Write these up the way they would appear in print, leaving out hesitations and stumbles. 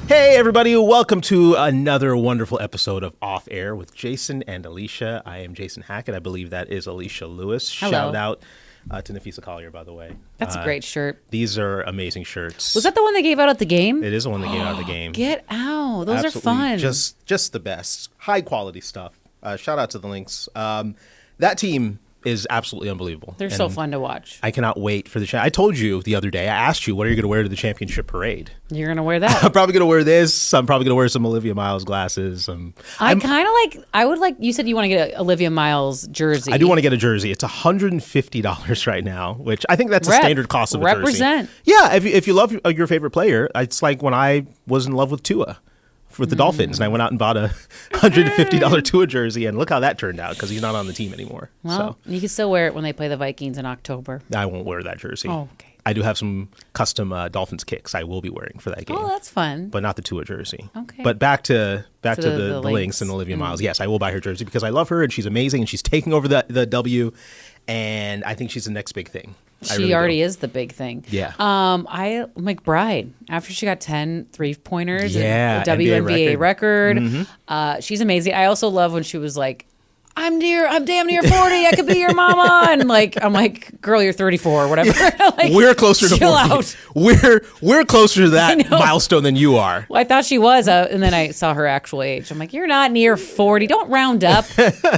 Hey, everybody. Welcome to another wonderful episode of Off Air with Jason and Alicia. I am Jason Hackett. I believe that is Alicia Lewis. Hello. Shout out to Nafisa Collier, by the way. That's a great shirt. These are amazing shirts. Was that the one they gave out at the game? It is the one that gave out of the game. Get out. Those Absolutely. are fun. Just the best. High quality stuff. Shout out to the links. That team is absolutely unbelievable. They're so fun to watch. I cannot wait for the I told you the other day, I asked you, what are you going to wear to the championship parade? You're going to wear that. I'm probably going to wear this. I'm probably going to wear some Olivia Miles glasses. I would like, you said you want to get an Olivia Miles jersey. I do want to get a jersey. It's $150 right now, which I think that's a standard cost of a jersey. Represent. Yeah, if you love your favorite player, it's like when I was in love with Tua with the Dolphins, and I went out and bought a $150 Tua jersey, and look how that turned out because he's not on the team anymore. Well, you can still wear it when they play the Vikings in October. I won't wear that jersey. Oh, okay. I do have some custom Dolphins kicks I will be wearing for that game. Oh, that's fun. But not the Tua jersey. Okay. But back to the Lynx Lynx and Olivia Miles. Yes, I will buy her jersey because I love her and she's amazing and she's taking over the W, and I think she's the next big thing. She already is the big thing. Yeah. McBride, after she got 10 3-pointers, yeah, and a WNBA record, Mm-hmm. she's amazing. I also love when she was like, I'm damn near 40. I could be your mama. And I'm like, girl, you're 34 or whatever. Like, we're closer to 40. Out. We're closer to that milestone than you are. Well, I thought she was, and then I saw her actual age. I'm like, you're not near 40. Don't round up.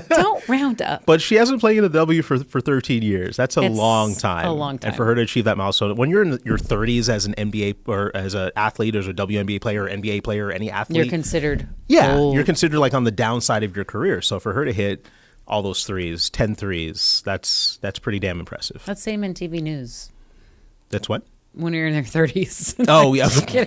Don't round up. But she hasn't played in the W for 13 years. That's a long time. A long time. And for her to achieve that milestone, when you're in your 30s as an NBA or as an athlete, as a WNBA player, or NBA player, or any athlete, you're considered old. You're considered like on the downside of your career. So for her to hit all those threes, 10 threes, that's pretty damn impressive. That's same in TV news. That's what? When you're in their 30s. Oh, yeah.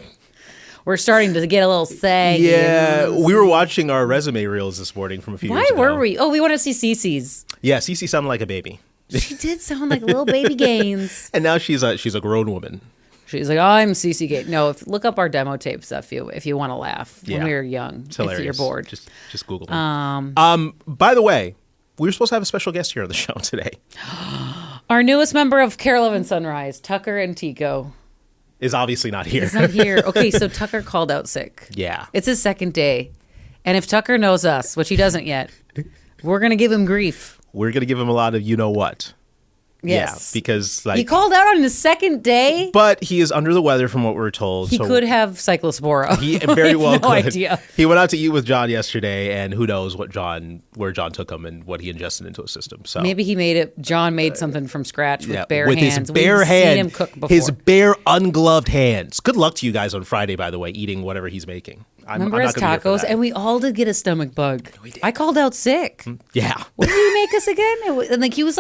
We're starting to get a little saggy. Yeah, we were watching our resume reels this morning from a few years ago. Why were we? Oh, we want to see Cece's. Yeah, Cece sounded like a baby. She did sound like little baby Gaines. And now she's a grown woman. She's like, I'm Cece Gaines. No, look up our demo tapes if you want to laugh. When we were young. It's hilarious. If you're bored. Just Google them. By the way, we were supposed to have a special guest here on the show today. Our newest member of KARE Love and Sunrise, Tucker and Tico. Is obviously not here. He's not here. Okay, so Tucker called out sick. Yeah. It's his second day. And if Tucker knows us, which he doesn't yet, we're going to give him grief. We're going to give him a lot of you-know-what. Yes. Yeah, because he called out on his second day. But he is under the weather from what we're told. He could have cyclospora. He very well no could. Idea. He went out to eat with John yesterday, and who knows where John took him and what he ingested into his system. So maybe John made something from scratch with bare with hands. His bare hand, seen him cook before. His bare ungloved hands. Good luck to you guys on Friday, by the way, eating whatever he's making. Remember his tacos? And we all did get a stomach bug. I called out sick. Yeah. What did he make us again? And he was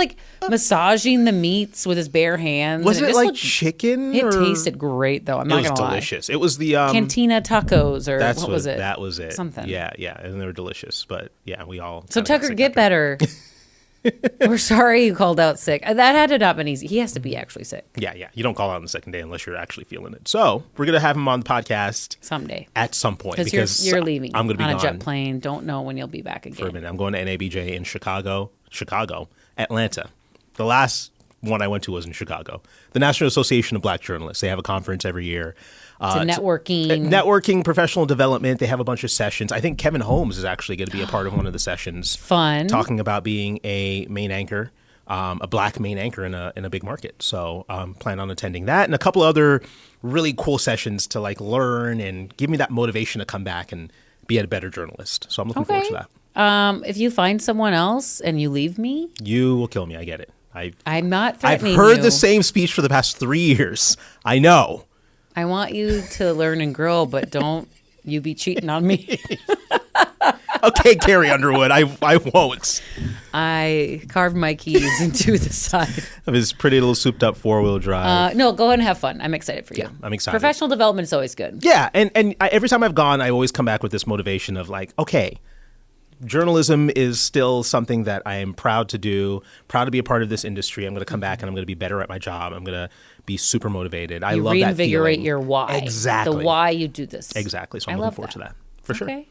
massaging the meats with his bare hands. Was it like chicken? It tasted great, though. I'm not going to lie. It was delicious. It was the Cantina tacos, or what was it? That was it. Something. Yeah, and they were delicious. But yeah, we all. So Tucker, get better. We're sorry you called out sick. That had to not been easy. He has to be actually sick. Yeah. You don't call out on the second day unless you're actually feeling it. So we're gonna have him on the podcast someday. At some point, because you're leaving. I'm gonna be on gone a jet plane. Don't know when you'll be back again. For a minute. I'm going to NABJ in Chicago, Atlanta. The last one I went to was in Chicago. The National Association of Black Journalists. They have a conference every year. It's networking. Networking, professional development. They have a bunch of sessions. I think Kevin Holmes is actually going to be a part of one of the sessions. Fun. Talking about being a main anchor, a black main anchor in a big market. So plan on attending that and a couple other really cool sessions to learn and give me that motivation to come back and be a better journalist. So I'm looking forward to that. If you find someone else and you leave me. You will kill me. I get it. I'm not threatening I've heard you. the same speech for the past 3 years. I know. I want you to learn and grow, but don't you be cheating on me. Okay, Carrie Underwood, I won't. I carved my keys into the side of his pretty little souped up 4-wheel drive. No, go ahead and have fun. I'm excited for you. Yeah, I'm excited. Professional development is always good. Yeah, and every time I've gone, I always come back with this motivation of okay, journalism is still something that I am proud to do, proud to be a part of this industry. I'm going to come back and I'm going to be better at my job. I'm going to be super motivated. I love that feeling. Reinvigorate your why. Exactly. The why you do this. Exactly. So I'm looking forward to that. For sure.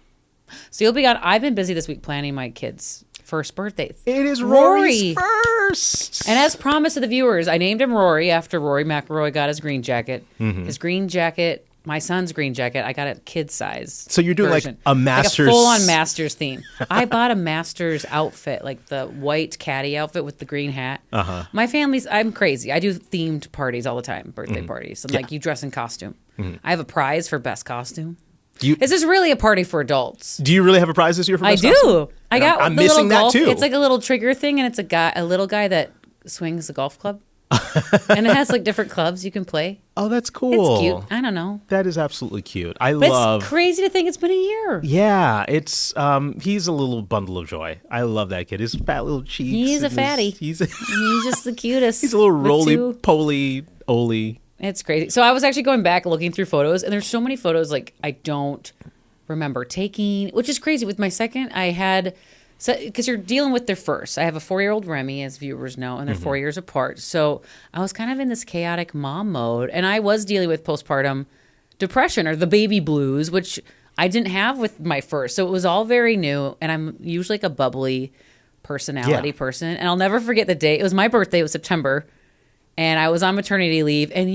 So you'll be on. I've been busy this week planning my kids' first birthday. It is Rory's first. And as promised to the viewers, I named him Rory after Rory McIlroy got his green jacket. Mm-hmm. His green jacket my son's green jacket. I got a kid size. So you're doing version. like a master's, like a full-on master's theme. I bought a master's outfit, like the white caddy outfit with the green hat. My family's, I'm crazy. I do themed parties all the time, birthday parties. And like you dress in costume. I have a prize for best costume. This is really a party for adults. Do you really have a prize this year for best I costume? do. I got I'm the missing little golf. that too. It's like a little trigger thing, and it's a little guy that swings a golf club. And it has like different clubs you can play. Oh, that's cool. It's cute. I don't know. That is absolutely cute. But it's crazy to think it's been a year. Yeah, it's he's a little bundle of joy. I love that kid. His fat little cheeks. He's a fatty. He's just the cutest. He's a little roly-poly, oly. It's crazy. So I was actually going back looking through photos, and there's so many photos like I don't remember taking, which is crazy. With my second, I had, because you're dealing with their first. I have a 4-year-old Remy, as viewers know, and they're 4 years apart. So I was kind of in this chaotic mom mode, and I was dealing with postpartum depression or the baby blues, which I didn't have with my first. So it was all very new, and I'm usually like a bubbly personality person. And I'll never forget the day. It was my birthday. It was September. And I was on maternity leave, and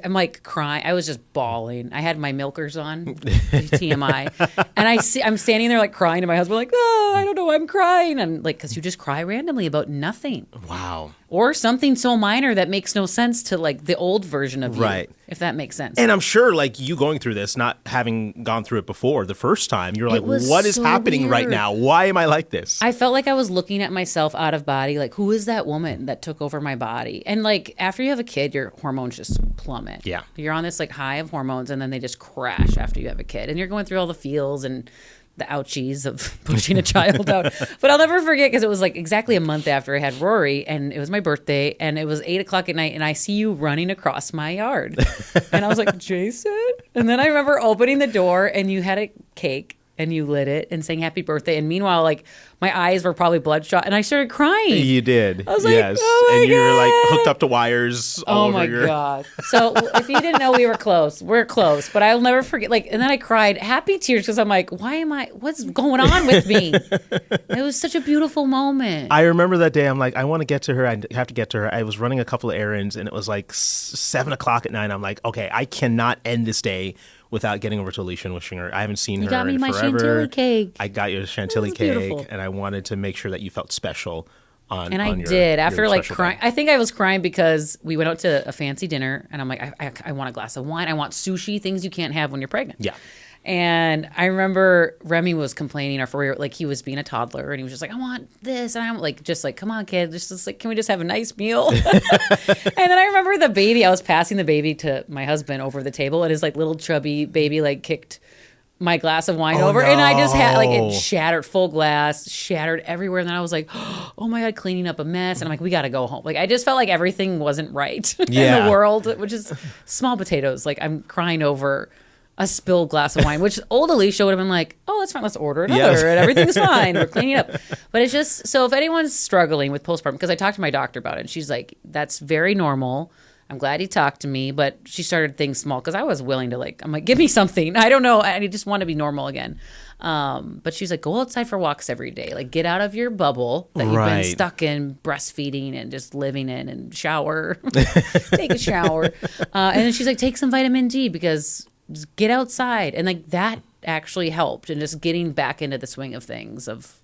I'm like crying. I was just bawling. I had my milkers on, TMI, and I'm standing there like crying to my husband, like, oh, I don't know why I'm crying. I'm like, because you just cry randomly about nothing. Wow. Or something so minor that makes no sense to like the old version of you, right? If that makes sense. And I'm sure, like you going through this, not having gone through it before the first time, you're like, what is happening right now? Why am I like this? I felt like I was looking at myself out of body, like, who is that woman that took over my body? And like after you have a kid, your hormones just plummet. Yeah. You're on this like high of hormones, and then they just crash after you have a kid. And you're going through all the feels and the ouchies of pushing a child out. But I'll never forget, because it was like exactly a month after I had Rory, and it was my birthday, and it was 8:00 at night, and I see you running across my yard. And I was like, Jason? And then I remember opening the door, and you had a cake, and you lit it and sang happy birthday. And meanwhile, like, my eyes were probably bloodshot, and I started crying. You did. I was like, yes. oh my and you were like God. hooked up to wires all over your... Oh my God. So if you didn't know, we were close. We're close. But I'll never forget, like, and then I cried happy tears, because I'm like, what's going on with me? It was such a beautiful moment. I remember that day. I'm like, I want to get to her. I have to get to her. I was running a couple of errands, and it was like 7:00 at night. I'm like, okay, I cannot end this day without getting over to Alicia and wishing her. I haven't seen her in forever. You got me my chantilly cake. I got you a chantilly cake, beautiful. And I wanted to make sure that you felt special on. And on I did. After like crying, day. I think I was crying because we went out to a fancy dinner, and I'm like, I want a glass of wine. I want sushi, things you can't have when you're pregnant. Yeah. And I remember Remy was complaining, our 4-year, like he was being a toddler, and he was just like, I want this. And I'm like, just like, come on, kid. Just like, can we just have a nice meal? And then I remember the baby, I was passing the baby to my husband over the table, and his like little chubby baby like kicked my glass of wine over. No. And I just had like, it shattered, full glass, shattered everywhere. And then I was like, oh my God, cleaning up a mess. And I'm like, we got to go home. Like, I just felt like everything wasn't right in the world, which is small potatoes. Like, I'm crying over a spilled glass of wine, which old Alicia would have been like, oh, that's fine, let's order another, and everything's fine, we're cleaning up. But it's just, so if anyone's struggling with postpartum, because I talked to my doctor about it, and she's like, that's very normal. I'm glad he talked to me, but she started things small, because I was willing to like, I'm like, give me something. I don't know, I just want to be normal again. But she's like, go outside for walks every day. Like, get out of your bubble that you've been stuck in, breastfeeding and just living in, and shower, take a shower. And then she's like, take some vitamin D, because just get outside. And like that actually helped, and just getting back into the swing of things of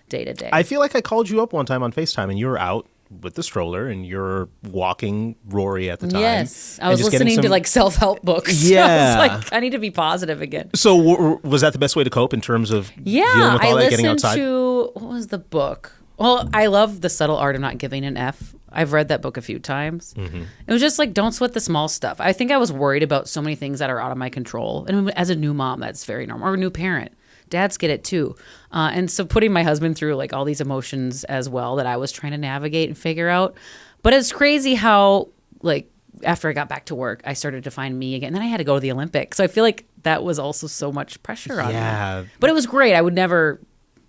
day to day. I feel like I called you up one time on FaceTime, and you were out with the stroller, and you're walking Rory at the time. Yes. I was listening to like self-help books. Yeah. I was like, I need to be positive again. So was that the best way to cope in terms of dealing with all that, getting outside? What was the book? Well, I love The Subtle Art of Not Giving an F. I've read that book a few times. Mm-hmm. It was just like, don't sweat the small stuff. I think I was worried about so many things that are out of my control. And as a new mom, that's very normal. Or a new parent. Dads get it too. And so putting my husband through like all these emotions as well that I was trying to navigate and figure out. But it's crazy how like after I got back to work, I started to find me again. And then I had to go to the Olympics. So I feel like that was also so much pressure on me. But it was great. I would never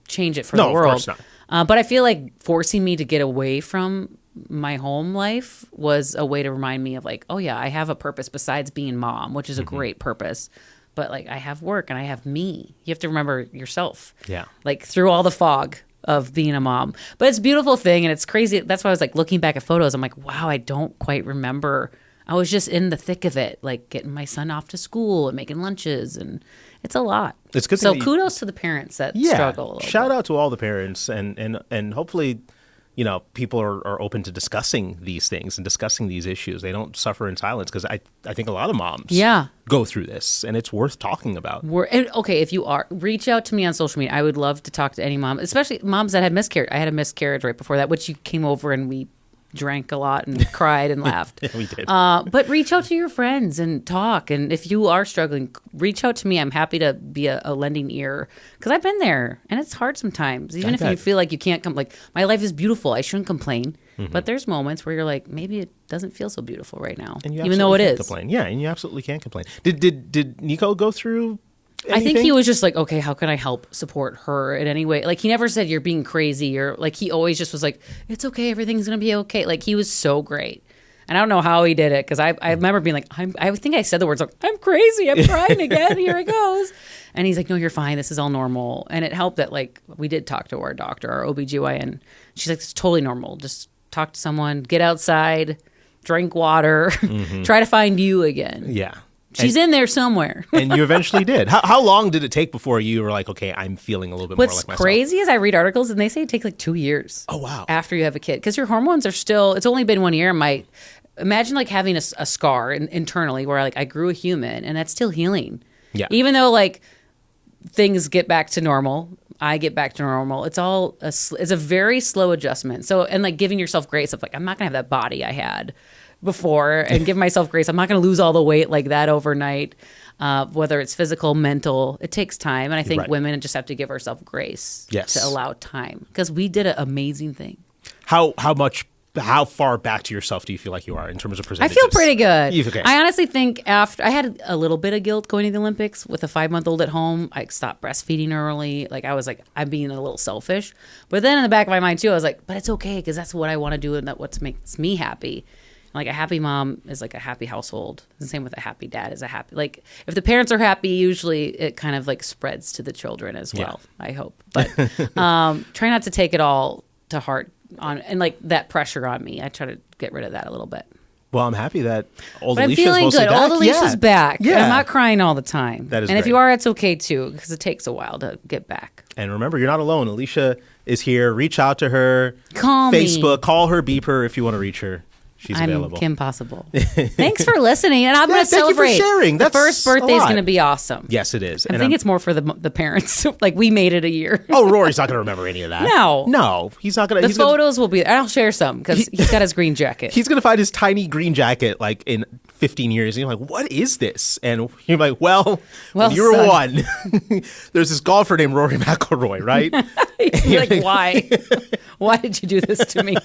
change it for the world. Of course not. But I feel like forcing me to get away from my home life was a way to remind me of like, oh yeah, I have a purpose besides being mom, which is a great purpose. But like, I have work and I have me. You have to remember yourself. Yeah. Like through all the fog of being a mom. But it's a beautiful thing, and it's crazy. That's why I was like looking back at photos. I'm like, wow, I don't quite remember. I was just in the thick of it, like getting my son off to school and making lunches, and it's a lot. It's good. So kudos to the parents that struggle. Shout out to all the parents, and hopefully, you know, people are open to discussing these things and discussing these issues. They don't suffer in silence, because I think a lot of moms go through this, and it's worth talking about. Okay, if you are, reach out to me on social media. I would love to talk to any mom, especially moms that had miscarriage. I had a miscarriage right before that, which you came over and we drank a lot and cried and laughed. Yeah, we did. But reach out to your friends and talk. And if you are struggling, reach out to me. I'm happy to be a lending ear, because I've been there, and it's hard sometimes. Even if you feel like you can't come, like, my life is beautiful, I shouldn't complain. But there's moments where you're like, maybe it doesn't feel so beautiful right now, even though it is. Complain. Yeah, and you absolutely can't complain. Did Nico go through anything? I think he was just like, okay, how can I help support her in any way? Like, he never said you're being crazy, or like, he always just was like, it's okay, everything's gonna be okay. Like, he was so great. And I don't know how he did it, because I remember being like, I think I said the words like, I'm crazy, I'm crying again, here it goes. And he's like, no, you're fine, this is all normal. And it helped that, like, we did talk to our doctor, our OBGYN. She's like, it's totally normal. Just talk to someone, get outside, drink water, try to find you again. Yeah. She's in there somewhere. And you eventually did. How long did it take before you were like, okay, I'm feeling a little bit more like myself? What's crazy is I read articles and they say it takes like 2 years. Oh, wow. After you have a kid. Because your hormones are still, it's only been 1 year. Imagine like having a scar internally where like I grew a human, and that's still healing. Yeah. Even though like things get back to normal, I get back to normal. It's a very slow adjustment. So, and like giving yourself grace of like, I'm not going to have that body I had before, and give myself grace. I'm not going to lose all the weight like that overnight. Whether it's physical, mental, it takes time. And I think women just have to give ourselves grace to allow time, because we did an amazing thing. How far back to yourself do you feel like you are in terms of percentages? I feel pretty good. Okay. I honestly think after I had a little bit of guilt going to the Olympics with a 5-month-old at home. I stopped breastfeeding early. Like, I was like, I'm being a little selfish. But then in the back of my mind too, I was like, but it's okay, because that's what I want to do, and that's what makes me happy. Like, a happy mom is like a happy household. The same with a happy dad is a happy, like, if the parents are happy, usually it kind of like spreads to the children as well. Yeah. I hope. But try not to take it all to heart and like that pressure on me. I try to get rid of that a little bit. Well, I'm happy that old Alicia's mostly good. back. Old Alicia's back. Yeah. I'm not crying all the time. That is and great. If you are, it's okay too, because it takes a while to get back. And remember, you're not alone. Alicia is here. Reach out to her. Call Facebook. me. Call her. Beep her if you want to reach her. She's available. Kim Possible. Thanks for listening, and I'm going to celebrate. Thank you for sharing. The first birthday is going to be awesome. Yes, it is. I think it's more for the parents. Like, we made it a year. Oh, Rory's not going to remember any of that. No, he's not going to. The photos will be. I'll share some, because he's got his green jacket. He's going to find his tiny green jacket like in 15 years. And you're like, what is this? And you're like, well when you were one, there's this golfer named Rory McIlroy, right? You're like, why? Why did you do this to me?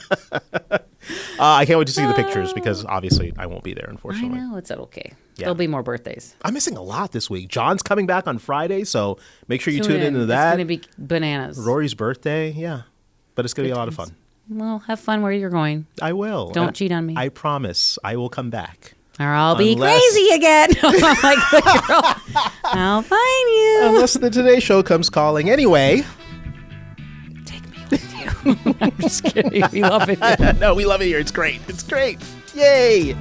I can't wait to see the pictures, because obviously I won't be there, unfortunately. I know, it's okay. Yeah. There'll be more birthdays. I'm missing a lot this week. John's coming back on Friday, so make sure you tune into that. It's going to be bananas. Rory's birthday, yeah. But it's going to be a lot of fun. Well, have fun where you're going. I will. Don't cheat on me. I promise. I will come back. Or I'll be crazy again. I'm like the girl. I'll find you. Unless the Today Show comes calling. Anyway. I'm just kidding. We love it here. No, we love it here. It's great. It's great. Yay.